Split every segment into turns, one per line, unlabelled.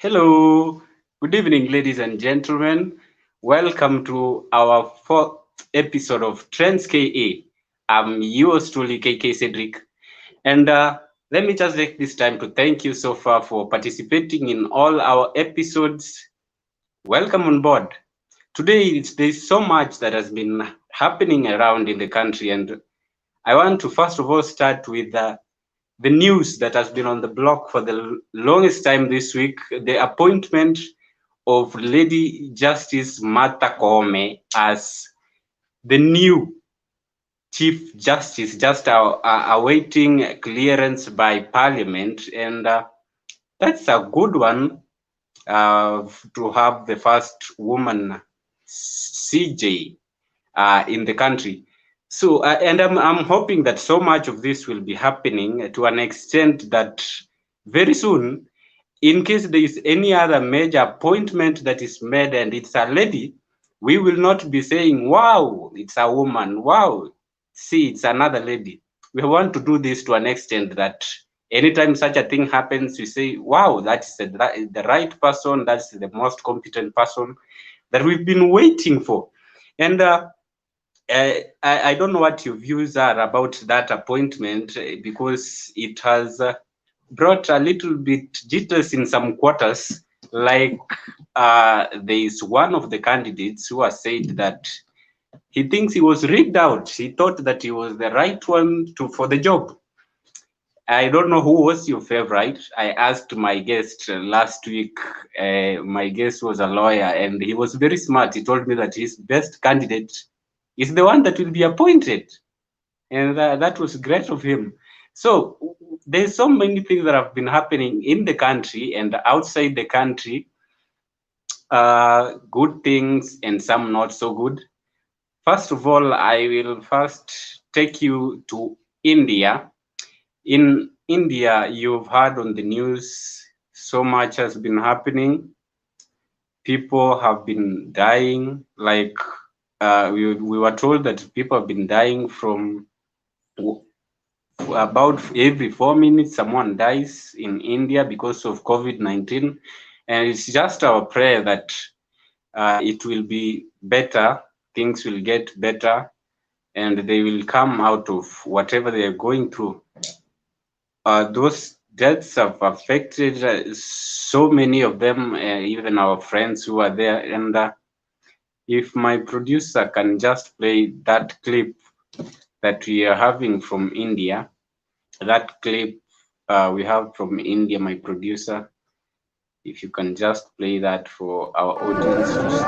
Hello, good evening, ladies and gentlemen. Welcome to our fourth episode of Trends KA. I'm yours truly, KK Cedrick. And let me just take this time to thank you so far for participating in all our episodes. Welcome on board. Today, there's so much that has been happening around in the country, and I want to first of all start with the news that has been on the block for the longest time this week, the appointment of Lady Justice Martha Koome as the new Chief Justice, just awaiting clearance by Parliament. And that's a good one to have the first woman CJ in the country. So, and I'm hoping that so much of this will be happening to an extent that very soon, in case there is any other major appointment that is made and it's a lady, we will not be saying, wow, it's a woman. Wow, see, it's another lady. We want to do this to an extent that anytime such a thing happens, we say, wow, that's the right person, that's the most competent person that we've been waiting for. And I don't know what your views are about that appointment because it has brought a little bit jitters in some quarters. Like there is one of the candidates who has said that he thinks he was rigged out. He thought that he was the right one for the job. I don't know who was your favorite. I asked my guest last week. My guest was a lawyer and he was very smart. He told me that his best candidate is the one that will be appointed. And that was great of him. So there's so many things that have been happening in the country and outside the country, good things and some not so good. First of all, I will first take you to India. In India, you've heard on the news, so much has been happening. People have been dying. Like we were told that people have been dying from about every 4 minutes, someone dies in India because of COVID-19. And it's just our prayer that it will be better, things will get better, and they will come out of whatever they are going through. Those deaths have affected so many of them, even our friends who are there. And if my producer can just play that clip that we are having from India, that clip we have from India, my producer, if you can just play that for our audience to see.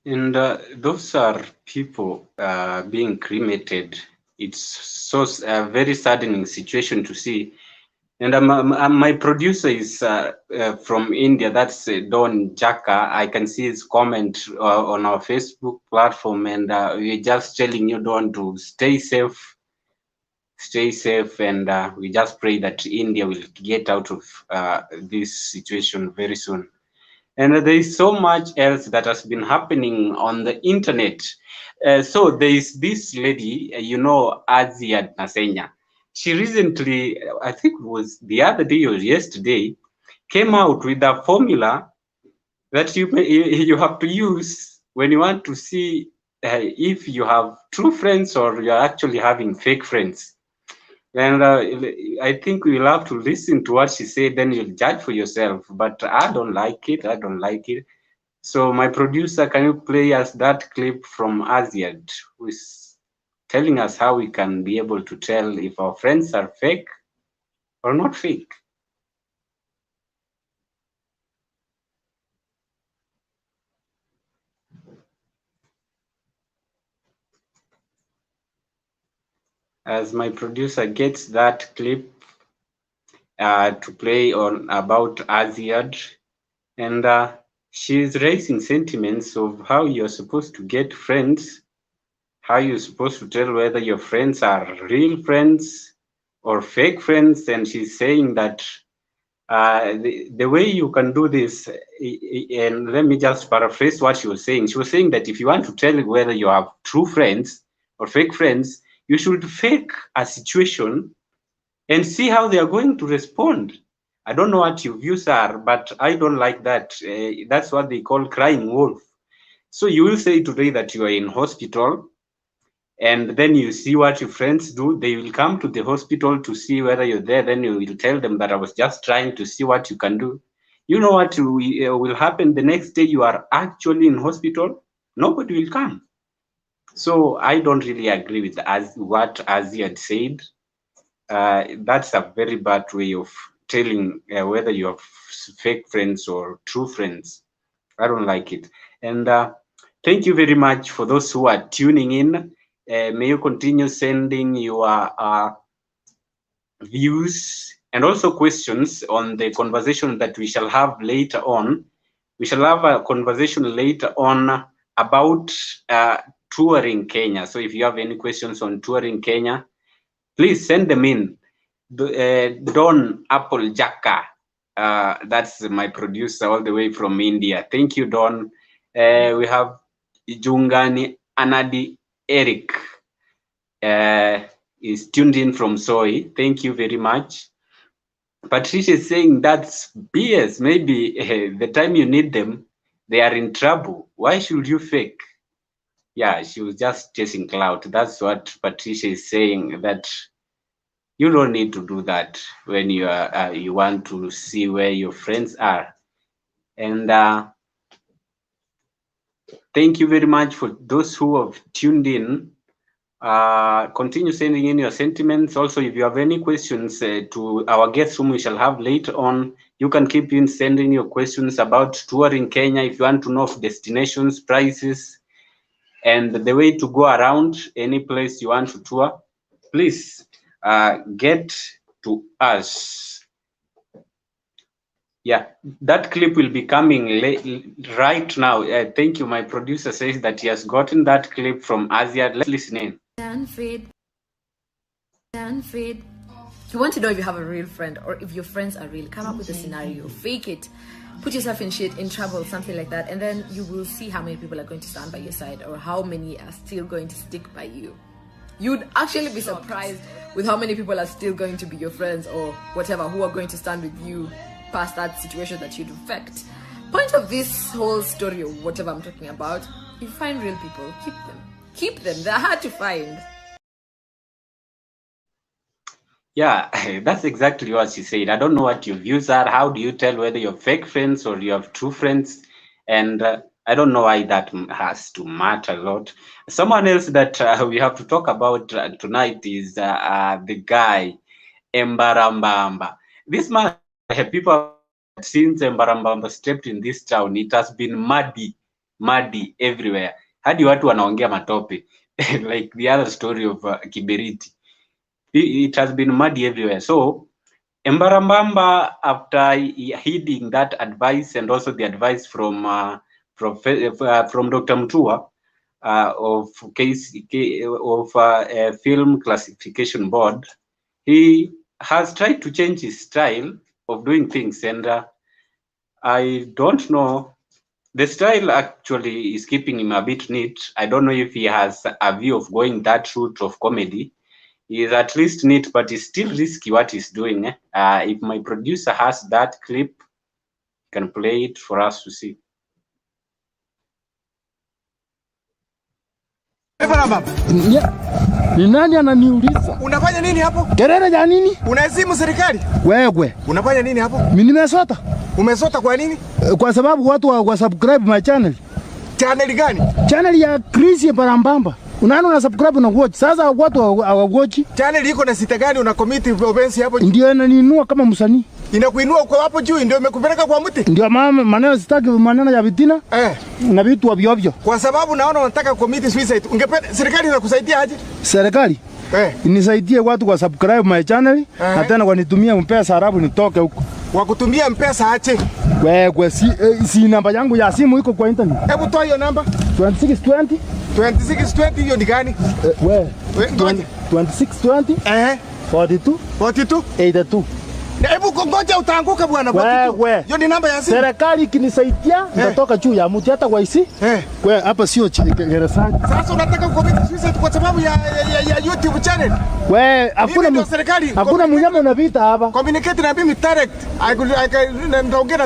And those are people being cremated. It's so a very saddening situation to see. And my producer is from India. That's Don Jaka. I can see his comment on our Facebook platform, and we're just telling you, Don, to stay safe, and we just pray that India will get out of this situation very soon. And there is so much else that has been happening on the internet. So there is this lady, Azziad Nasenya. She recently, I think it was the other day or yesterday, came out with a formula that you have to use when you want to see if you have true friends or you're actually having fake friends. And I think we'll have to listen to what she said, then you'll judge for yourself. But I don't like it. I don't like it. So my producer, can you play us that clip from Azziad, who is telling us how we can be able to tell if our friends are fake or not fake? As my producer gets that clip to play on about Azziad, and she's raising sentiments of how you're supposed to get friends, how you're supposed to tell whether your friends are real friends or fake friends. And she's saying that the way you can do this, and let me just paraphrase what she was saying. She was saying that if you want to tell whether you have true friends or fake friends, you should fake a situation and see how they are going to respond. I don't know what your views are, but I don't like that. That's what they call crying wolf. So you will say today that you are in hospital, and then you see what your friends do. They will come to the hospital to see whether you're there. Then you will tell them that I was just trying to see what you can do. You know what will happen the next day? You are actually in hospital. Nobody will come. So I don't really agree with what Azziad said. That's a very bad way of telling whether you have fake friends or true friends. I don't like it. And thank you very much for those who are tuning in. May you continue sending your views and also questions on the conversation that we shall have later on. We shall have a conversation later on about touring Kenya. So if you have any questions on touring Kenya, please send them in. Don Apple Jaka, that's my producer all the way from India. Thank you, Don. We have Jungani Anadi Eric, is tuned in from Soy. Thank you very much. Patricia is saying that's BS. Maybe the time you need them, they are in trouble. Why should you fake? Yeah, she was just chasing clout. That's what Patricia is saying, that you don't need to do that when you want to see where your friends are. And thank you very much for those who have tuned in. Continue sending in your sentiments. Also, if you have any questions to our guests whom we shall have later on, you can keep in sending your questions about touring Kenya. If you want to know of destinations, prices, and the way to go around any place you want to tour, please get to us. Yeah, that clip will be coming right now. Thank you. My producer says that he has gotten that clip from Azziad. Let's listen in.
You want to know if you have a real friend or if your friends are real. Come up with a scenario, fake it, put yourself in trouble, something like that, and then you will see how many people are going to stand by your side or how many are still going to stick by you. You'd actually be surprised with how many people are still going to be your friends or whatever, who are going to stand with you past that situation that you'd affect. Point of this whole story or whatever I'm talking about, if you find real people, keep them. They're hard to find.
Yeah, that's exactly what she said. I don't know what your views are. How do you tell whether you're fake friends or you have true friends? And I don't know why that has to matter a lot. Someone else that we have to talk about tonight is the guy, Emadamba. This man, people have said since Emadamba stepped in this town, it has been muddy everywhere. Hadi watu wanaongea matope, like the other story of Kiberiti. It has been muddy everywhere. So Emadamba, after heeding that advice and also the advice from Dr. Mutua of Film Classification Board, he has tried to change his style of doing things, and I don't know. The style actually is keeping him a bit neat. I don't know if he has a view of going that route of comedy. He is at least neat, but he's still risky what he's doing. If my producer has that clip, he can play it for us to see.
Emadamba.
Ni nani ananiuliza?
Unafanya nini hapo?
Kelele ya nini?
Unazimu serikali?
Wewe.
Unafanya nini hapo?
Mimi nimesota.
Umesota kwa nini?
Kwa sababu watu wa subscribe my channel.
Channel gani?
Channel ya Chris Emadamba. Unaona una subscribe na watch. Sasa watu hawawatch.
Channel iko na sita gani una commit offense hapo?
Ndio inaninua kama msanii.
Inakuinua kwa hapo juu ndio imekupeleka kwa mti.
Ndio mama maneno sitaki maneno ya vitina. Na vitu ovyo ovyo.
Kwa sababu naona unataka commit suicide. Ungependa serikali inakusaidia aje?
Serikali? Nisaidie watu kwa subscribe my channel na tena wanitumia mpesa halafu nitoke huko.
Wakutumia mpesa aje?
Wewe si namba yangu ya simu iko kwa internet.
Hebu toa hiyo namba.
2620
2620 hiyo ni gani?
Wewe 2620 42 82.
Hebu ngoja utaanguka bwana.
Wewe.
Hiyo ni namba ya simu.
Serikali ikinisaidia nitatoka juu ya mti hata kwa hisi. Wewe hapa sio gerezani.
Sasa unataka kucommit suicide kwa sababu ya YouTube channel?
Wewe hakuna mnyama unapita hapa.
Communicate na mimi direct. Naongea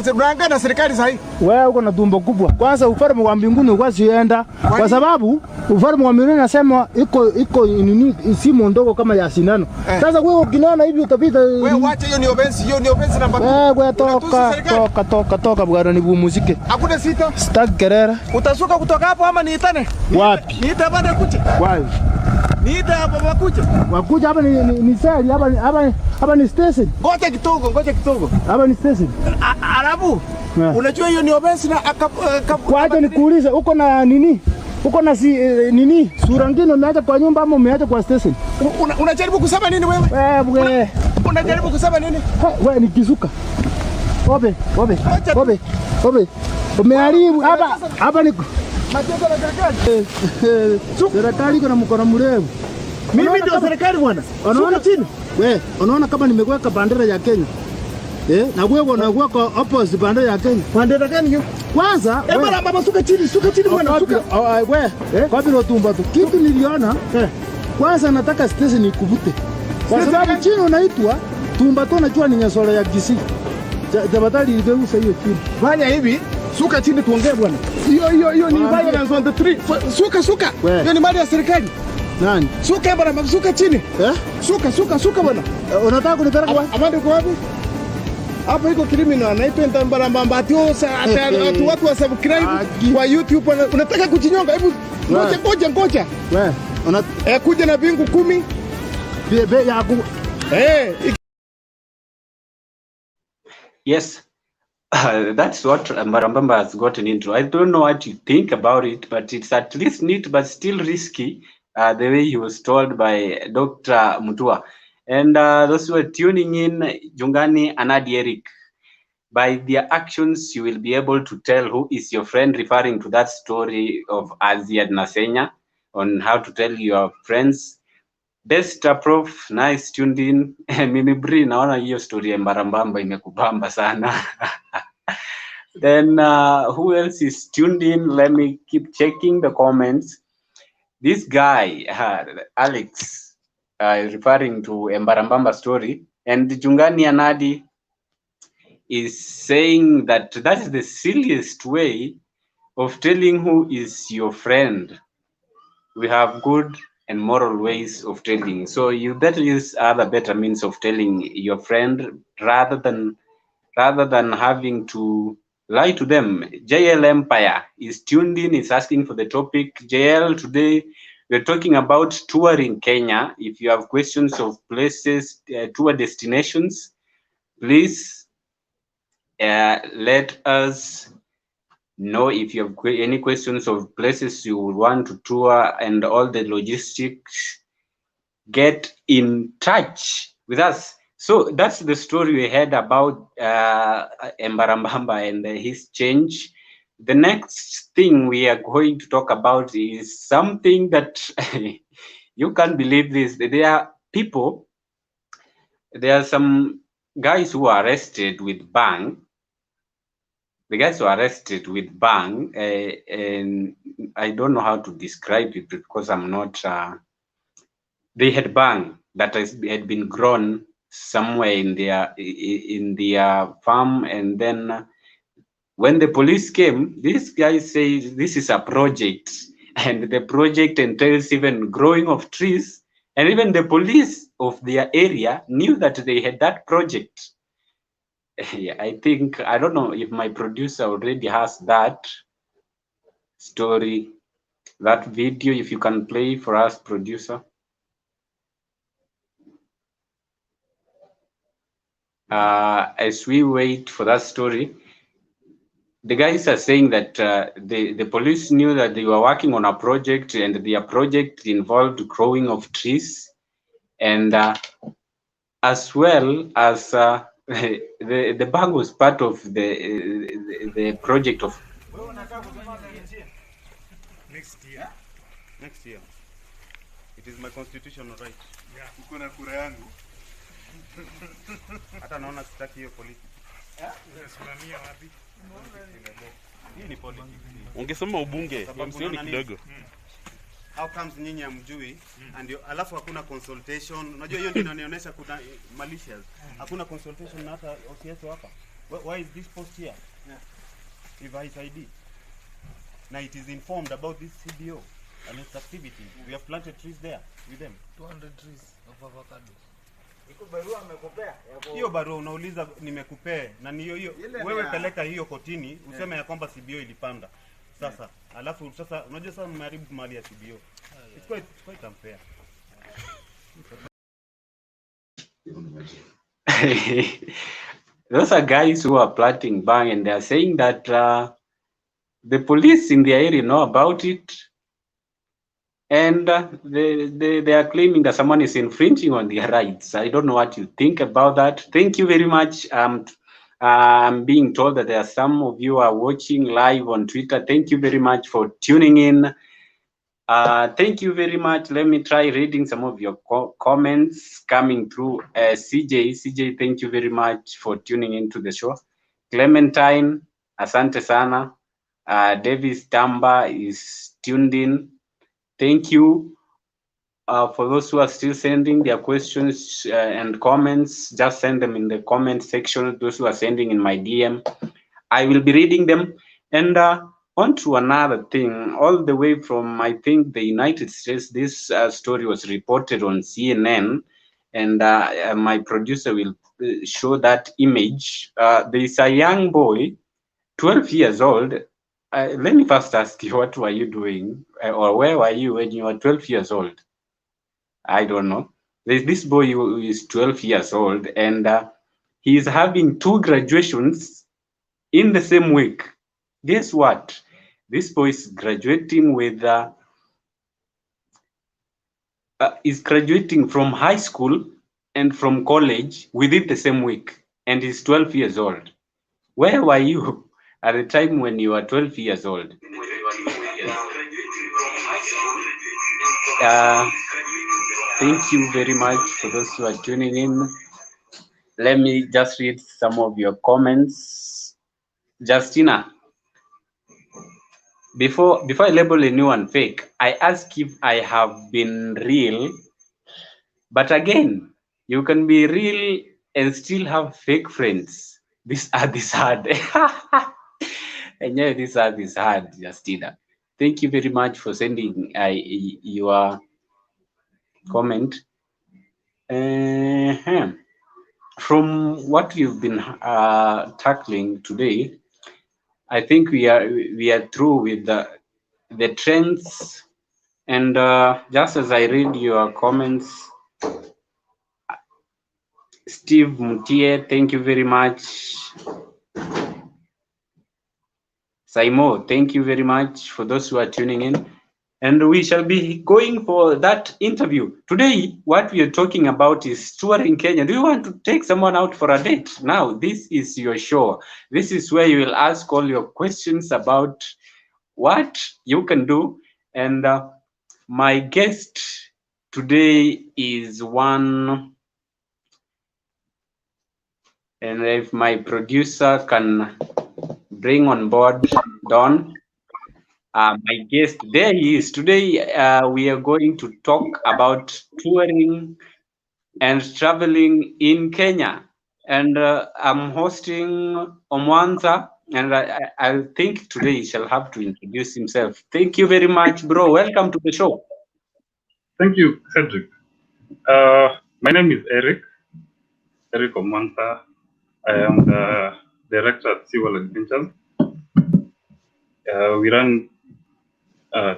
na serikali sahi.
Wewe uko na tumbo kubwa. Kwanza ufalme wa mbinguni usienda kwa sababu ufalme wa mbinguni nasema iko nini simu ndogo kama ya sindano. Sasa wewe ukiniona hivi utapita.
Wewe wacha hiyo ni offense namba 2.
Wewe toka bwana nipumzike.
Hakuna sita.
Sitaki kelele.
Utasuka kutoka hapo ama niitane?
Wapi?
Niita bado kuche.
Wapi?
Niita hapo wakuche.
Wakuche hapa ni sali hapa ni station.
Ngoja kidogo.
Hapa ni station.
Alafu unajua hiyo ni offense na
kwaje nikuulize uko na nini? Uko na nini? Sura ngine umeacha kwa nyumba ama umeacha kwa station?
Unajaribu kusema nini wewe?
Wewe.
Unajaribu kusema nini?
Wewe ni kizuka. Obe. Umeharibu hapa ni
matendo na serikali.
Serikali iko na mkono mrefu.
Mimi ndio serikali bwana. Unaona chini?
Wewe, unaona kama nimeweka bandera ya Kenya. Na wewe unaweka opposite bandera ya Kenya.
Bandera gani hiyo?
Kwanza,
bwana baba suka chini bwana, suka.
Wewe, kwa vile tumba tu. Kitu niliona, kwanza nataka station ikuvute. Kwa sababu chini unaitwa tumba tu unajua ni nyasora ya Kisii. Tafadhali nigeuza hiyo chini.
Fanya hivi, suka chini tuongee bwana. Hiyo ni violence on the tree. Suka. Hiyo ni mali ya serikali.
Nani?
Suka bwana, suka chini. Suka bwana.
Unataka kunipeleka wapi?
Amande kwa wapi? Hapo iko criminal anaitwa Emadamba ati watu wa subscribe kwa YouTube unataka kujinyonga. Hebu ngoja. Wewe kuja na bingu 10.
Bebe yako.
Yes. That's what Emadamba has gotten into. I don't know what you think about it, but it's at least neat but still risky, the way he was told by Dr. Mutua. And those who are tuning in, Jungani and Eric, by their actions, you will be able to tell who is your friend, referring to that story of Azziad Nasenya on how to tell your friends. Desta Prof, nice tuned in. Mimi Bri, naona hiyo story ya Emadamba imekubamba sana. Then who else is tuned in? Let me keep checking the comments. This guy, Alex, referring to Emadamba story, and Jungani Anadi is saying that that is the silliest way of telling who is your friend. We have good and moral ways of telling. So you better use other better means of telling your friend rather than having to lie to them. JL Empire is tuned in, is asking for the topic. JL, today we're talking about touring Kenya. If you have questions of places, tour destinations, please let us know. If you have any questions of places you would want to tour and all the logistics, get in touch with us. So that's the story we had about Emadamba and his change. The next thing we are going to talk about is something that you can't believe this. There are some guys who are arrested with bang. The guys were arrested with bang, and I don't know how to describe it because I'm not. They had bang that had been grown somewhere in their farm, and then when the police came, these guys say this is a project. and the project entails even growing of trees, and even the police of their area knew that they had that project. I think, I don't know if my producer already has that story, that video, if you can play for us, producer. As we wait for that story, the guys are saying that the police knew that they were working on a project, and their project involved growing of trees, and as well as the bag was part of the project of
next year. It is my constitutional right.
Uko na kura yangu.
Hata naona sitaki hiyo politics.
Unasimamia wapi?
Hii ni politics.
Ungesema ubunge, msioni kidogo.
How comes nyinyi hamjui and alafu hakuna consultation. Unajua hiyo ndio inanionyesha kuna malicious. Hakuna consultation na hata OCS hapa. Why is this post here? If ID. Now it is informed about this CBO and its activities. We have planted trees there with them.
200 trees of avocado.
Hiyo barua unauliza nimekupea na ni hiyo wewe peleka hiyo kotini useme ya kwamba CBO ilipanda. Sasa alafu sasa unajua sasa mmeharibu mali ya CBO. It's quite unfair.
Those are guys who are planting bang, and they are saying that the police in the area know about it, and they are claiming that someone is infringing on their rights. I don't know what you think about that. Thank you very much. I'm being told that there are some of you are watching live on Twitter. Thank you very much for tuning in. Thank you very much. Let me try reading some of your comments coming through. CJ, thank you very much for tuning into the show. Clementine, asante sana. Davis Tamba is tuned in. Thank you. For those who are still sending their questions and comments, just send them in the comment section. Those who are sending in my DM, I will be reading them. And on to another thing, all the way from, I think, the United States, this story was reported on CNN, and my producer will show that image. There is a young boy, 12 years old. Let me first ask you, what were you doing, or where were you when you were 12 years old? I don't know. There's this boy who is 12 years old, and he is having 2 graduations in the same week. Guess what? This boy is graduating with is graduating from high school and from college within the same week, and he's 12 years old. Where were you at the time when you were 12 years old? Thank you very much for those who are tuning in. Let me just read some of your comments. Justina, before I label anyone fake, I ask if I have been real. But again, you can be real and still have fake friends. This earth is hard. And yeah, this earth is hard, Justina. Thank you very much for sending your comment. From what we've been tackling today, I think we are through with the trends. And just as I read your comments, Steve Mutie, thank you very much. Saimo, thank you very much for those who are tuning in. And we shall be going for that interview. Today, what we are talking about is touring Kenya. Do you want to take someone out for a date? Now, this is your show. This is where you will ask all your questions about what you can do. And my guest today is one, and if my producer can bring on board Don. My guest, there he is. Today, we are going to talk about touring and traveling in Kenya. And I'm hosting Omwansa And I think today he shall have to introduce himself. Thank you very much, bro. Welcome to the show.
Thank you, Cedric. My name is Eric Omwansa. I am the director at SeeWorld Adventures. We run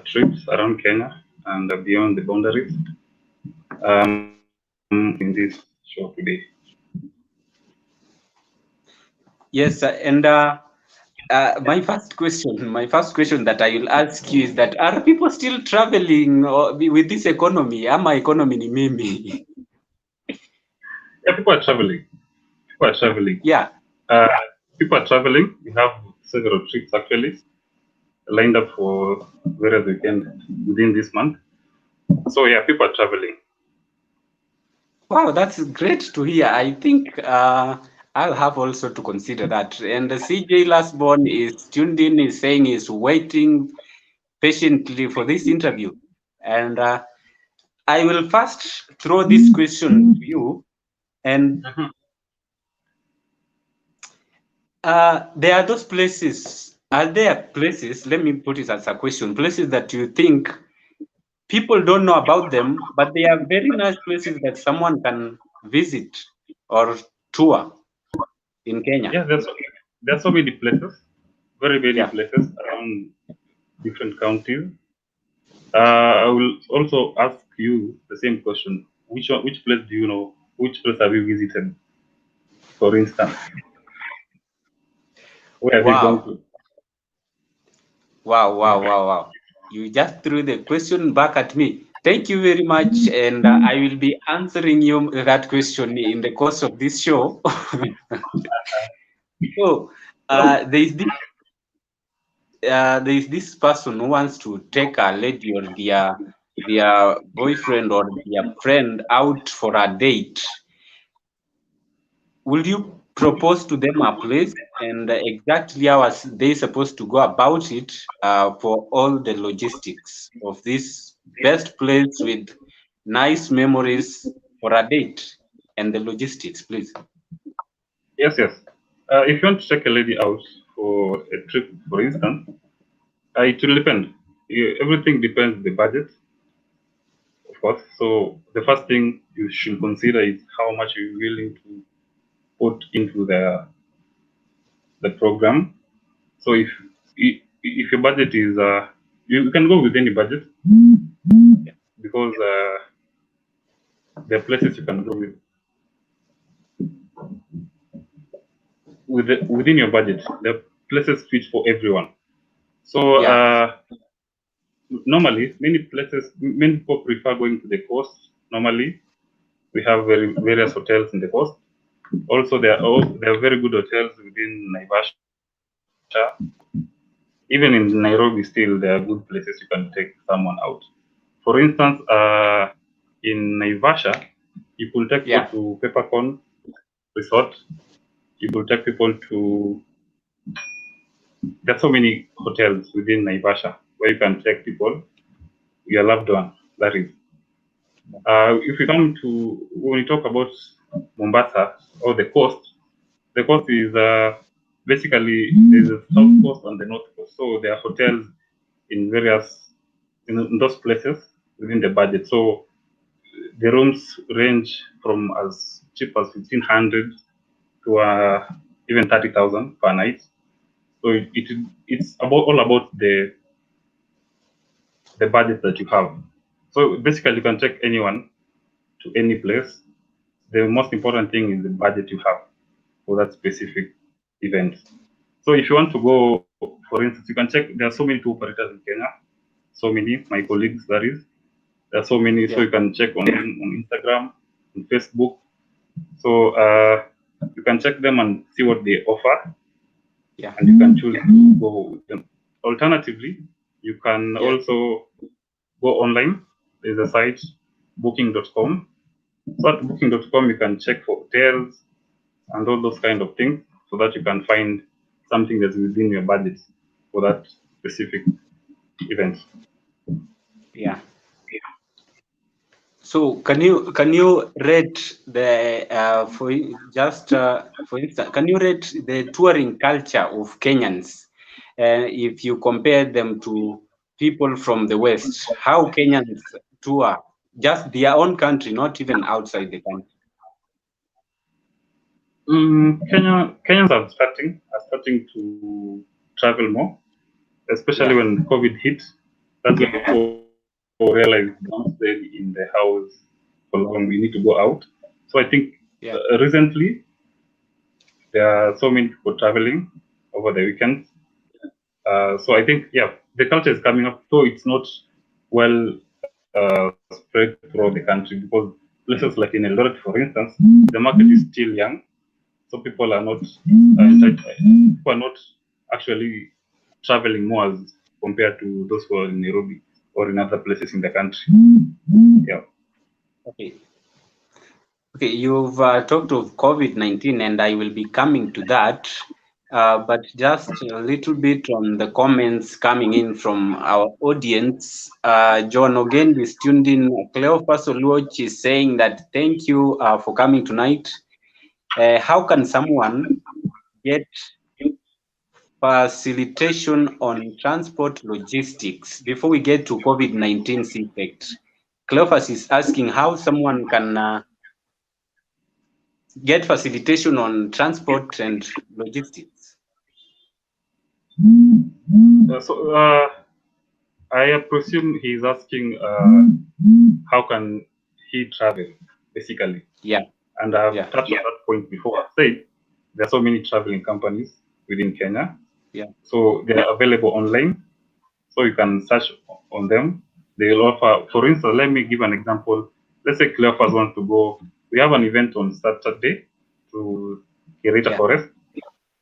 trips around Kenya and beyond the boundaries in this show today.
Yes, and my first question that I will ask you is that are people still traveling with this economy? Ama economy ni mimi?
Yeah, people are traveling.
Yeah.
People are traveling. We have several trips actually lined up for various weekends within this month. So yeah, people are traveling.
Wow, that's great to hear. I think I'll have also to consider that. And the CJ Lastborn is tuned in, is saying he's waiting patiently for this interview. And I will first throw this question to you. And there are those places, are there places, let me put it as a question, places that you think people don't know about them, but they are very nice places that someone can visit or tour in Kenya?
Yeah, there's so many places, very many
Yeah.
places around different counties. I will also ask you the same question. Which place do you know? Which place have you visited? For instance, where have you gone to?
Wow. You just threw the question back at me. Thank you very much. And I will be answering you that question in the course of this show. So there is this person who wants to take a lady or their boyfriend or their friend out for a date. Will you propose to them a place and exactly how are they supposed to go about it for all the logistics of this best place with nice memories for a date and the logistics, please?
Yes. If you want to take a lady out for a trip, for instance, it will depend. Everything depends the budget, of course. So the first thing you should consider is how much you're willing to put into the program. So if your budget is you can go with any budget because there are places you can go within your budget. There are places fit for everyone. So normally many people prefer going to the coast. Normally we have various hotels in the coast. Also there are very good hotels within Naivasha. Even in Nairobi still there are good places you can take someone out. For instance, in Naivasha, you could take people to Peppercorn Resort. You could take people to. There's so many hotels within Naivasha where you can take people, your loved one. That is. If you come to when you talk about Mombasa or the coast is basically there's a south coast and the north coast. So there are hotels in various in those places within the budget. So the rooms range from as cheap as 1,500 to even 30,000 per night. So it's all about the budget that you have. So basically, you can take anyone to any place. The most important thing is the budget you have for that specific event. So if you want to go, for instance, you can check. There are so many tour operators in Kenya. So many, my colleagues, that is. There are so many, so you can check on Instagram, on Facebook. So you can check them and see what they offer.
Yeah.
And you can choose to go with them. Alternatively, you can also go online. There's a site, booking.com. So at booking.com, you can check for hotels and all those kind of things so that you can find something that's within your budget for that specific event.
Yeah. So can you rate the for instance, can you rate the touring culture of Kenyans if you compare them to people from the West? How Kenyans tour just their own country, not even outside the country?
Kenyans are starting to travel more, especially when COVID hit. That's when people realized don't stay in the house for long. We need to go out. So I think recently there are so many people traveling over the weekends. So I think the culture is coming up, though it's not well spread throughout the country because places like in Eldoret, for instance, the market is still young, so people are not actually traveling more as compared to those who are in Nairobi or in other places in the country. Yeah.
Okay. Okay, you've talked of COVID-19, and I will be coming to that. But just a little bit on the comments coming in from our audience. John Ogen is tuned in. Cleophas Oluoch is saying that thank you for coming tonight. How can someone get facilitation on transport logistics before we get to COVID-19's effect? Cleophas is asking how someone can get facilitation on transport and logistics.
I presume he's asking how can he travel, basically.
Yeah.
And I've touched on that point before. I've said there are so many traveling companies within Kenya.
Yeah.
So they are available online. So you can search on them. They will offer, for instance, let me give an example. Let's say Cleophas wants to go. We have an event on Saturday to Kirita Forest.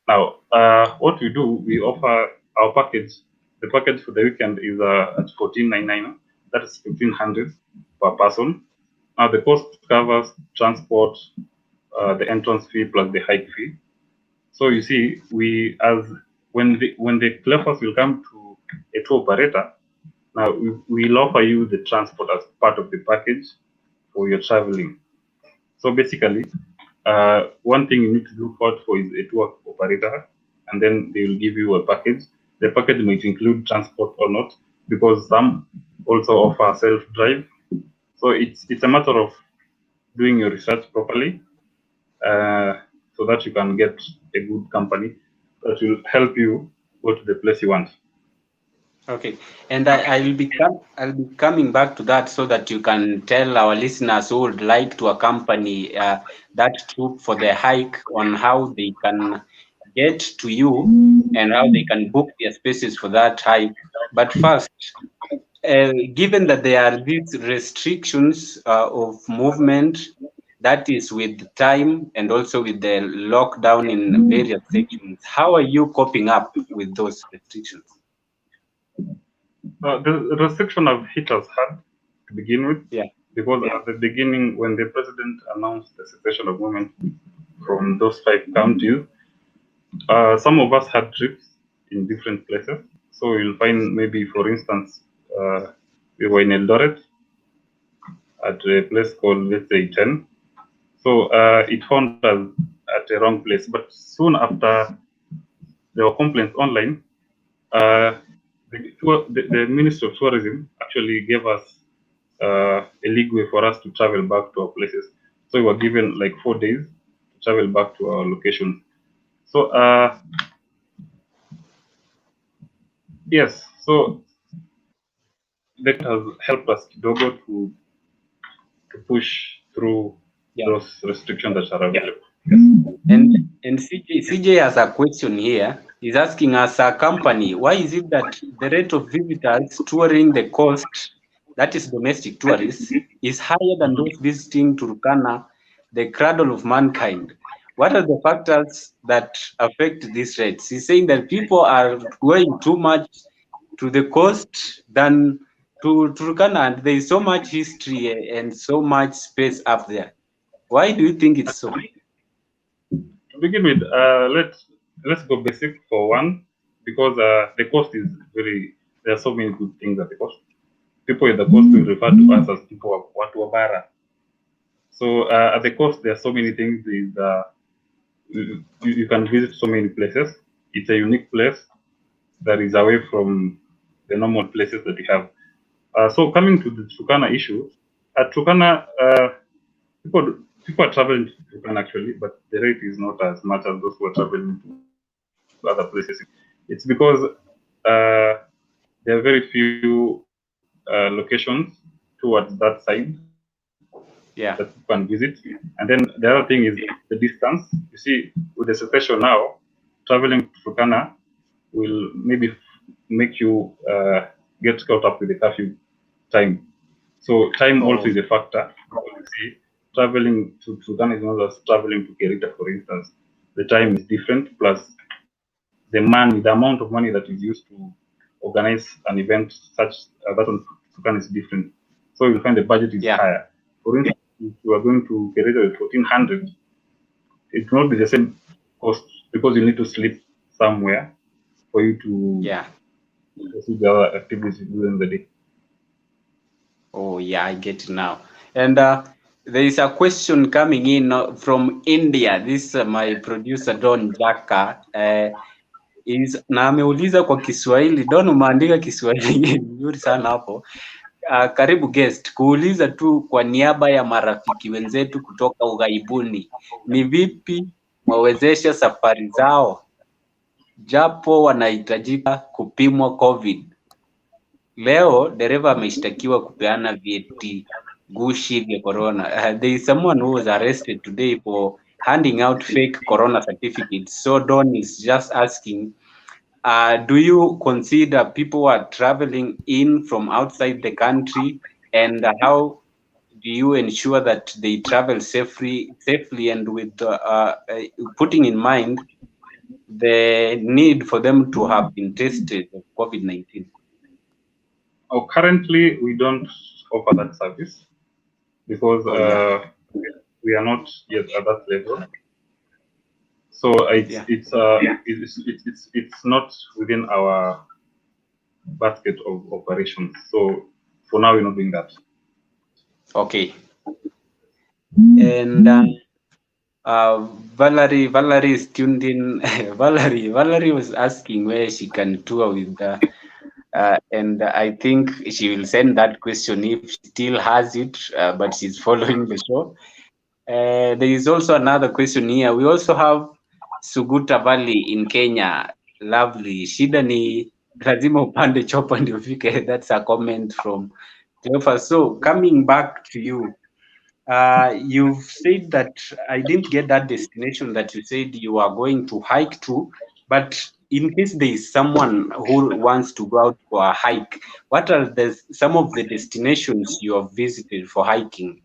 Now, what we do, we offer our package. The package for the weekend is at 1499. That is 1500 per person. Now, the cost covers transport, the entrance fee plus the hike fee. So you see, when the Cleophas will come to a tour operator, now we'll offer you the transport as part of the package for your traveling. So basically, one thing you need to look out for is a tour operator, and then they will give you a package. The package might include transport or not, because some also offer self-drive. So it's a matter of doing your research properly, so that you can get a good company that will help you go to the place you want.
Okay, and I'll be coming back to that so that you can tell our listeners who would like to accompany that troop for the hike on how they can get to you and how they can book their spaces for that hike. But first, given that there are these restrictions of movement, that is with time and also with the lockdown in various sections, how are you coping up with those restrictions?
The restriction of hit us hard to begin with, because at the beginning, when the president announced the cessation of movement from those 5 counties, some of us had trips in different places. So you'll find maybe, for instance, we were in Eldoret at a place called, let's say, 10. So it found us at the wrong place. But soon after, there were complaints online. The Ministry of Tourism actually gave us a leeway for us to travel back to our places. So we were given like 4 days to travel back to our location. So yes, so that has helped us Kidogo to push through those restrictions that are available.
And CJ has a question here. He's asking us, a company, why is it that the rate of visitors touring the coast, that is domestic tourists, is higher than those visiting Turkana, the cradle of mankind? What are the factors that affect these rates? He's saying that people are going too much to the coast than to Turkana, and there is so much history and so much space up there. Why do you think it's so?
To begin with, let's go basic for one, because the cost is there are so many good things at the coast. people at the coast will refer to us as people of watu wa bara. So at the coast, there are so many things. You can visit so many places. It's a unique place that is away from the normal places that we have. So coming to the Turkana issue, at Turkana, people are traveling to Turkana actually, but the rate is not as much as those who are traveling to other places. It's because there are very few locations towards that side that you can visit. And then the other thing is the distance. You see, with the situation now, traveling to Turkana will maybe make you get caught up with the curfew time. So time also is a factor. You see, traveling to Turkana is not as traveling to Kerita, for instance. The time is different, plus the amount of money that is used to organize an event such that on Turkana is different. So you'll find the budget is higher. For instance, if you are going to Kerita with 1,400, it will not be the same cost because you need to sleep somewhere for you to see the other activities during the day.
Oh yeah, I get it now. And there is a question coming in from India. This my producer Don Jaka is na ameuliza kwa Kiswahili. Don, umeandika Kiswahili vizuri sana hapo. Karibu guest, kuuliza tu kwa niaba ya marafiki wenzetu kutoka ughaibuni, ni vipi wawezesha safari zao japo wanahitajika kupimwa COVID? Leo dereva ameshtakiwa kupeana vyeti gushi vya corona. There is someone who was arrested today for handing out fake corona certificates. So Don is just asking, do you consider people who are traveling in from outside the country, and how do you ensure that they travel safely and with putting in mind the need for them to have been tested of COVID-19?
Oh, currently, we don't offer that service because we are not yet at that level. So it's not within our basket of operations. So for now, we're not doing that.
Okay. And Valerie is tuned in. Valerie was asking where she can tour with and I think she will send that question if she still has it, but she's following the show. There is also another question here. We also have Suguta Valley in Kenya. Lovely. Shida ni lazima upande chopa ndio ufike. That's a comment from Teofa. So coming back to you, you've said that I didn't get that destination that you said you are going to hike to, but in case there is someone who wants to go out for a hike, what are some of the destinations you have visited for hiking?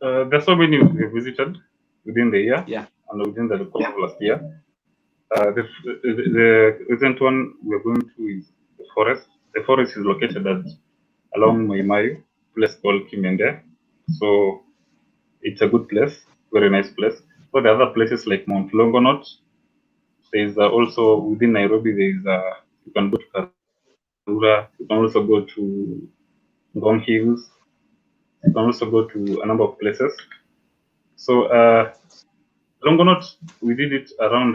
There's so many we visited within the year and within the course of last year. The recent one we're going to is the forest. The forest is located along Mai, place called Kimende. So it's a good place, very nice place. So the other places like Mount Longonot. There's also within Nairobi. You can go to Karura. You can also go to Ngong Hills. You can also go to a number of places. So Longonot, we did it around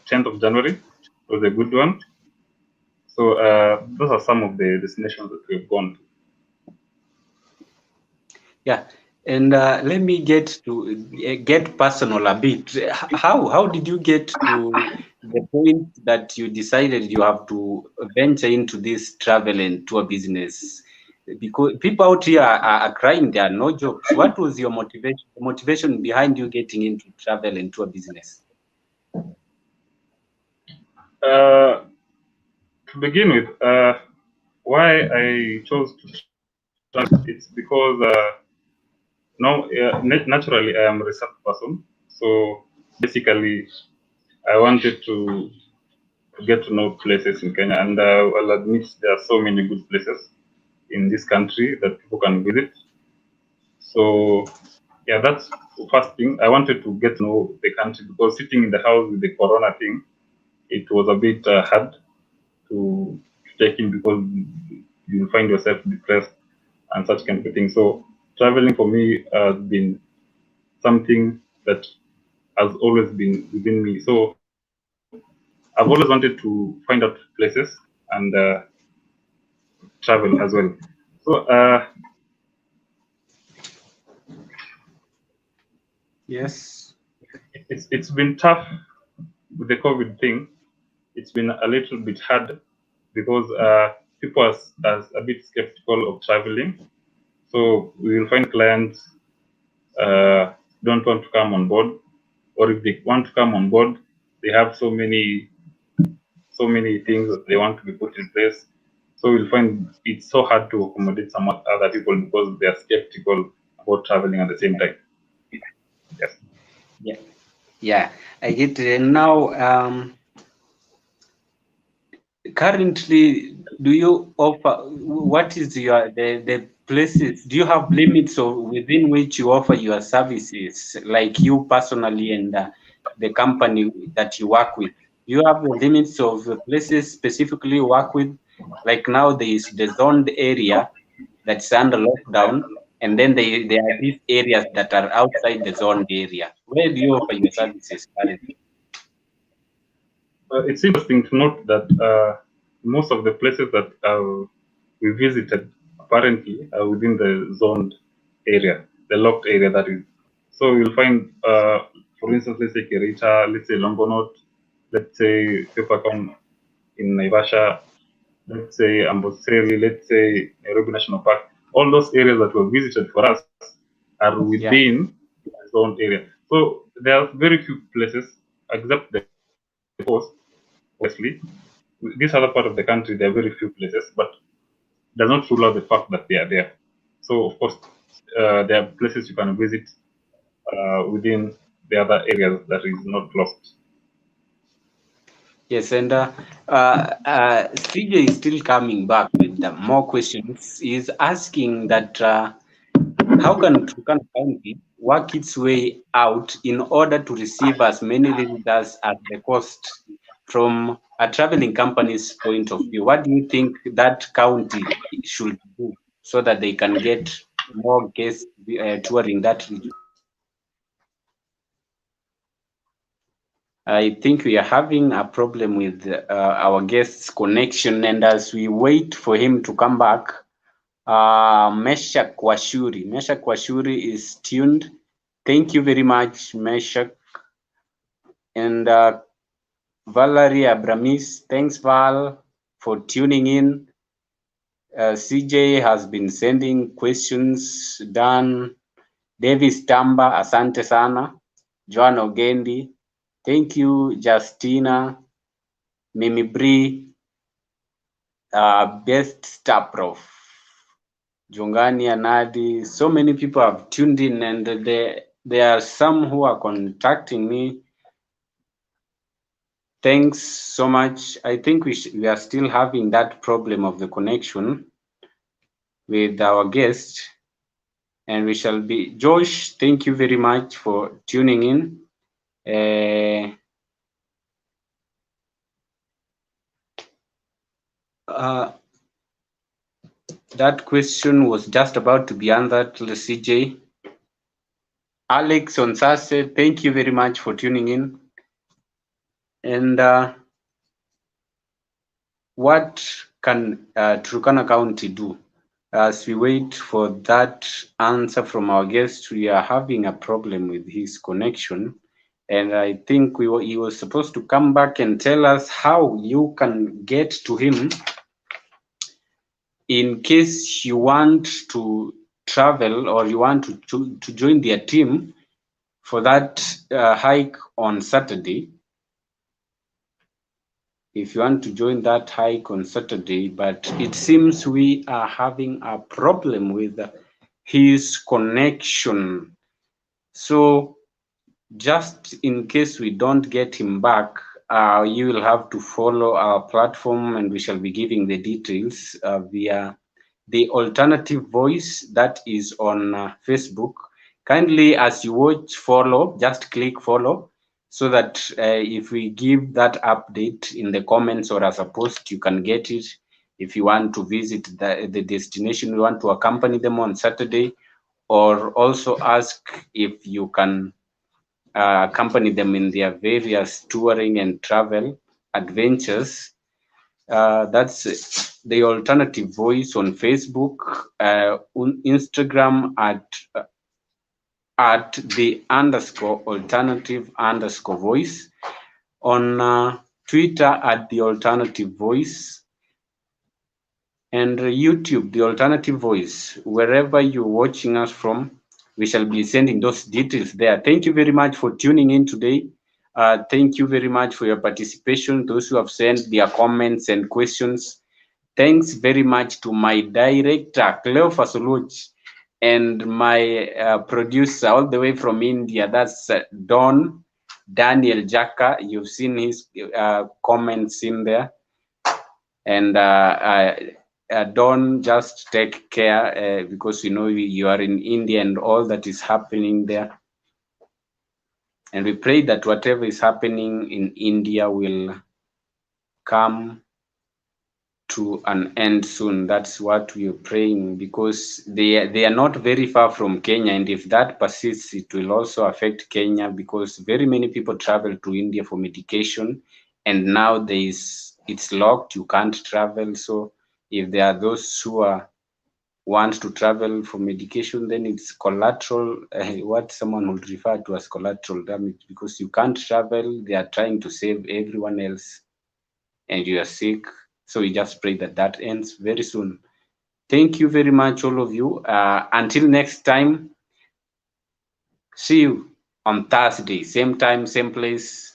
10th of January. It was a good one. So those are some of the destinations that we've gone to.
Yeah, and let me get personal a bit. How did you get to the point that you decided you have to venture into this travel and tour business? Because people out here are crying, there are no jobs. What was your motivation behind you getting into travel and tour business?
To begin with, why I chose to travel, it's because naturally I am a research person. So basically, I wanted to get to know places in Kenya, and I'll admit there are so many good places in this country that people can visit. So yeah, that's the first thing. I wanted to get to know the country because sitting in the house with the corona thing, it was a bit hard to take in because you find yourself depressed and such kind of thing. So traveling for me has been something that has always been within me. So I've always wanted to find out places and travel as well. So
yes,
it's been tough with the COVID thing. It's been a little bit hard because people are a bit skeptical of traveling. So we will find clients don't want to come on board, or if they want to come on board, they have so many things that they want to be put in place. So we'll find it's so hard to accommodate some other people because they are skeptical about traveling at the same time. Yes.
Yeah, I get it. And now, currently, do you offer, what is the places, do you have limits of within which you offer your services, like you personally and the company that you work with? Do you have the limits of the places specifically you work with? Like now there is the zoned area that's under lockdown, and then there are these areas that are outside the zoned area. Where do you offer your services currently?
It's interesting to note that most of the places that we visited apparently are within the zoned area, the locked area that is. So you'll find, for instance, let's say Kerita, let's say Longonot, let's say Peppercorn in Naivasha, let's say Amboseli, let's say Nairobi National Park. All those areas that were visited for us are within the zoned area. So there are very few places, except the coast, obviously. This other part of the country, there are very few places, but does not rule out the fact that they are there. So, of course, there are places you can visit within the other areas that is not locked.
Yes, and CJ is still coming back with more questions. He's asking that how can Turkana County work its way out in order to receive as many visitors at the cost from a traveling company's point of view? What do you think that county should do so that they can get more guests touring that region? I think we are having a problem with our guest's connection, and as we wait for him to come back, Meshak Washuri is tuned. Thank you very much, Meshak. And Valerie Abramis, thanks Val for tuning in. CJ has been sending questions. Dan Davis Tamba, asante sana. Joan Ogendi, thank you. Justina, Mimi Bree, Best Star Prof, Jongani Anadi. So many people have tuned in, and there are some who are contacting me. Thanks so much. I think we are still having that problem of the connection with our guest, and we shall be. Josh, thank you very much for tuning in. That question was just about to be answered, CJ. Alex Onsase, thank you very much for tuning in. And what can Turkana County do? As we wait for that answer from our guest, we are having a problem with his connection. And I think he was supposed to come back and tell us how you can get to him in case you want to travel or you want to join their team for that hike on Saturday. If you want to join that hike on Saturday, but it seems we are having a problem with his connection. So just in case we don't get him back, you will have to follow our platform, and we shall be giving the details via the alternative voice that is on Facebook. Kindly, as you watch, follow, just click follow, so that if we give that update in the comments or as a post, you can get it if you want to visit the destination, you want to accompany them on Saturday, or also ask if you can accompany them in their various touring and travel adventures. That's the Alternative Voice on Facebook, on Instagram at the _alternative_voice, on Twitter at the Alternative Voice, and YouTube, the Alternative Voice. Wherever you're watching us from, we shall be sending those details there. Thank you very much for tuning in today. Thank you very much for your participation, those who have sent their comments and questions. Thanks very much to my director, Cleo Fasoluch, and my producer all the way from India, that's Don Daniel Jaka. You've seen his comments in there. And Don, just take care because you know you are in India and all that is happening there. And we pray that whatever is happening in India will come to an end soon. That's what we are praying, because they are not very far from Kenya, and if that persists, it will also affect Kenya, because very many people travel to India for medication, and now it's locked, you can't travel. So if there are those who want to travel for medication, then it's collateral, what someone would refer to as collateral damage, because you can't travel, they are trying to save everyone else, and you are sick. So we just pray that that ends very soon. Thank you very much, all of you. Until next time, see you on Thursday, same time, same place.